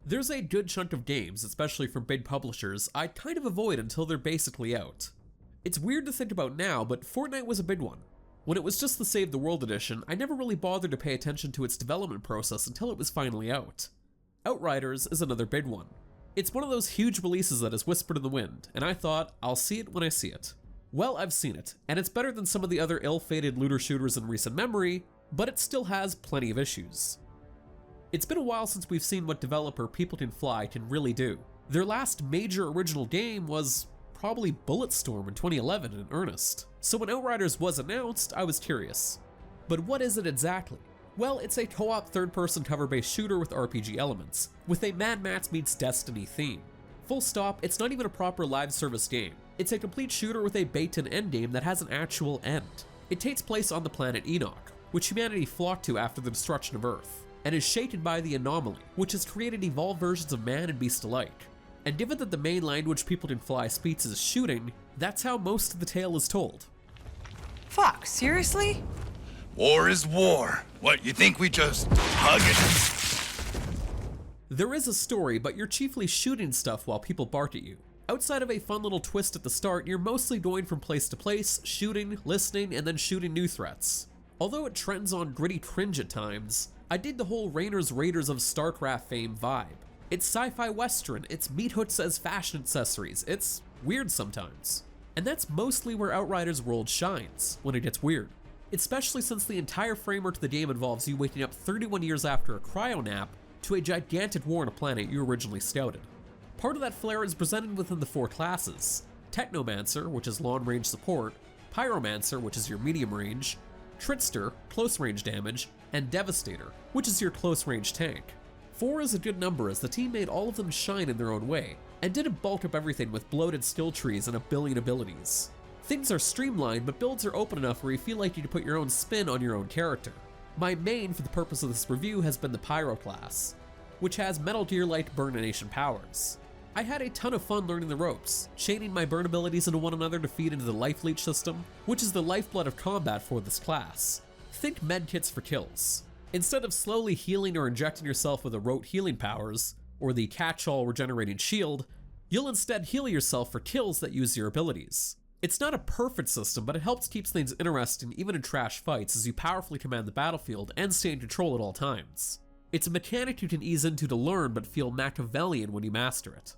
There's a good chunk of games, especially from big publishers, I kind of avoid until they're basically out. It's weird to think about now, but Fortnite was a big one. When it was just the Save the World edition, I never really bothered to pay attention to its development process until it was finally out. Outriders is another big one. It's one of those huge releases that is whispered in the wind, and I thought, I'll see it when I see it. Well, I've seen it, and it's better than some of the other ill-fated looter shooters in recent memory, but it still has plenty of issues. It's been a while since we've seen what developer People Can Fly can really do. Their last major original game was probably Bulletstorm in 2011 in earnest. So when Outriders was announced, I was curious. But what is it exactly? Well, it's a co-op third-person cover-based shooter with RPG elements, with a Mad Max meets Destiny theme. Full stop, it's not even a proper live service game. It's a complete shooter with a baked-in endgame that has an actual end. It takes place on the planet Enoch, which humanity flocked to after the destruction of Earth, and is shaken by the Anomaly, which has created evolved versions of man and beast alike. And given that the main language People Can Fly speaks is shooting, that's how most of the tale is told. Fuck, seriously? War is war. What, you think we just hug it? There is a story, but you're chiefly shooting stuff while people bark at you. Outside of a fun little twist at the start, you're mostly going from place to place, shooting, listening, and then shooting new threats. Although it trends on gritty cringe at times, I dig the whole Rainer's Raiders of StarCraft fame vibe. It's sci-fi western, it's meat hooks as fashion accessories, it's weird sometimes. And that's mostly where Outriders World shines, when it gets weird. Especially since the entire framework of the game involves you waking up 31 years after a cryo nap to a gigantic war on a planet you originally scouted. Part of that flair is presented within the 4 classes: Technomancer, which is long-range support, Pyromancer, which is your medium range, Trickster, close range damage, and Devastator, which is your close range tank. 4 is a good number as the team made all of them shine in their own way, and didn't bulk up everything with bloated skill trees and a billion abilities. Things are streamlined, but builds are open enough where you feel like you can put your own spin on your own character. My main for the purpose of this review has been the Pyro class, which has Metal Gear-like burnination powers. I had a ton of fun learning the ropes, chaining my burn abilities into one another to feed into the Life Leech system, which is the lifeblood of combat for this class. Think medkits for kills. Instead of slowly healing or injecting yourself with the rote healing powers, or the catch-all regenerating shield, you'll instead heal yourself for kills that use your abilities. It's not a perfect system, but it helps keep things interesting even in trash fights as you powerfully command the battlefield and stay in control at all times. It's a mechanic you can ease into to learn but feel Machiavellian when you master it.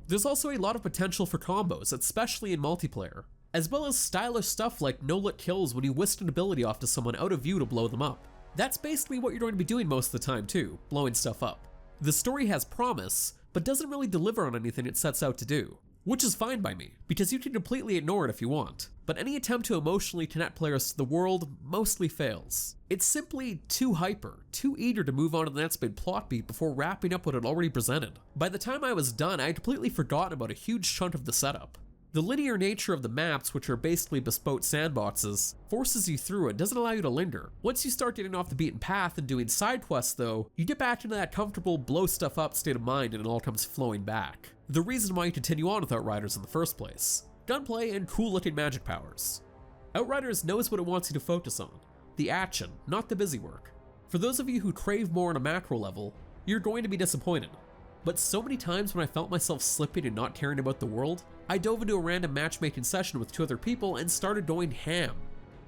There's also a lot of potential for combos, especially in multiplayer, as well as stylish stuff like no-lit kills when you whisk an ability off to someone out of view to blow them up. That's basically what you're going to be doing most of the time too, blowing stuff up. The story has promise, but doesn't really deliver on anything it sets out to do, which is fine by me, because you can completely ignore it if you want, but any attempt to emotionally connect players to the world mostly fails. It's simply too hyper, too eager to move on to the next big plot beat before wrapping up what it already presented. By the time I was done, I had completely forgotten about a huge chunk of the setup. The linear nature of the maps, which are basically bespoke sandboxes, forces you through and doesn't allow you to linger. Once you start getting off the beaten path and doing side quests though, you get back into that comfortable blow stuff up state of mind and it all comes flowing back. The reason why you continue on with Outriders in the first place. Gunplay and cool looking magic powers. Outriders knows what it wants you to focus on. The action, not the busy work. For those of you who crave more on a macro level, you're going to be disappointed. But so many times when I felt myself slipping and not caring about the world, I dove into a random matchmaking session with 2 other people and started going ham.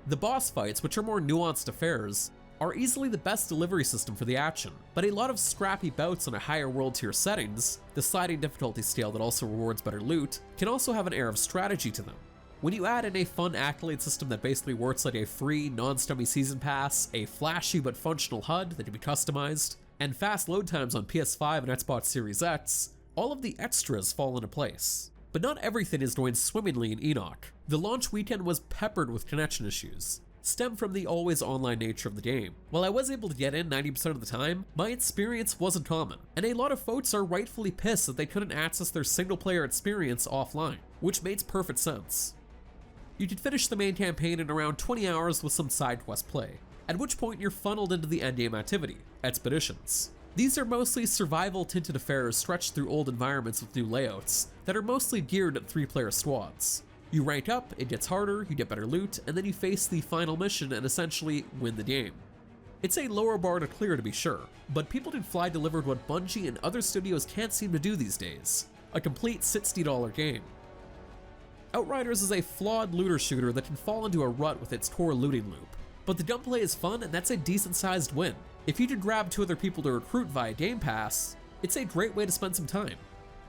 The boss fights, which are more nuanced affairs, are easily the best delivery system for the action, but a lot of scrappy bouts on a higher world tier settings, the sliding difficulty scale that also rewards better loot, can also have an air of strategy to them. When you add in a fun accolade system that basically works like a free, non-stummy season pass, a flashy but functional HUD that can be customized, and fast load times on PS5 and Xbox Series X, all of the extras fall into place. But not everything is going swimmingly in Enoch. The launch weekend was peppered with connection issues, stemmed from the always online nature of the game. While I was able to get in 90% of the time, my experience wasn't common, and a lot of folks are rightfully pissed that they couldn't access their single player experience offline, which makes perfect sense. You could finish the main campaign in around 20 hours with some side quest play, at which point you're funneled into the endgame activity, expeditions. These are mostly survival tinted affairs stretched through old environments with new layouts that are mostly geared at 3-player squads. You rank up, it gets harder, you get better loot, and then you face the final mission and essentially win the game. It's a lower bar to clear to be sure, but People Did Fly delivered what Bungie and other studios can't seem to do these days, a complete $60 game. Outriders is a flawed looter shooter that can fall into a rut with its core looting loop, but the gunplay is fun and that's a decent sized win. If you could grab 2 other people to recruit via Game Pass, it's a great way to spend some time.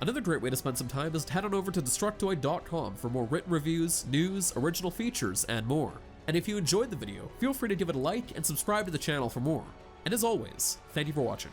Another great way to spend some time is to head on over to Destructoid.com for more written reviews, news, original features, and more. And if you enjoyed the video, feel free to give it a like and subscribe to the channel for more. And as always, thank you for watching.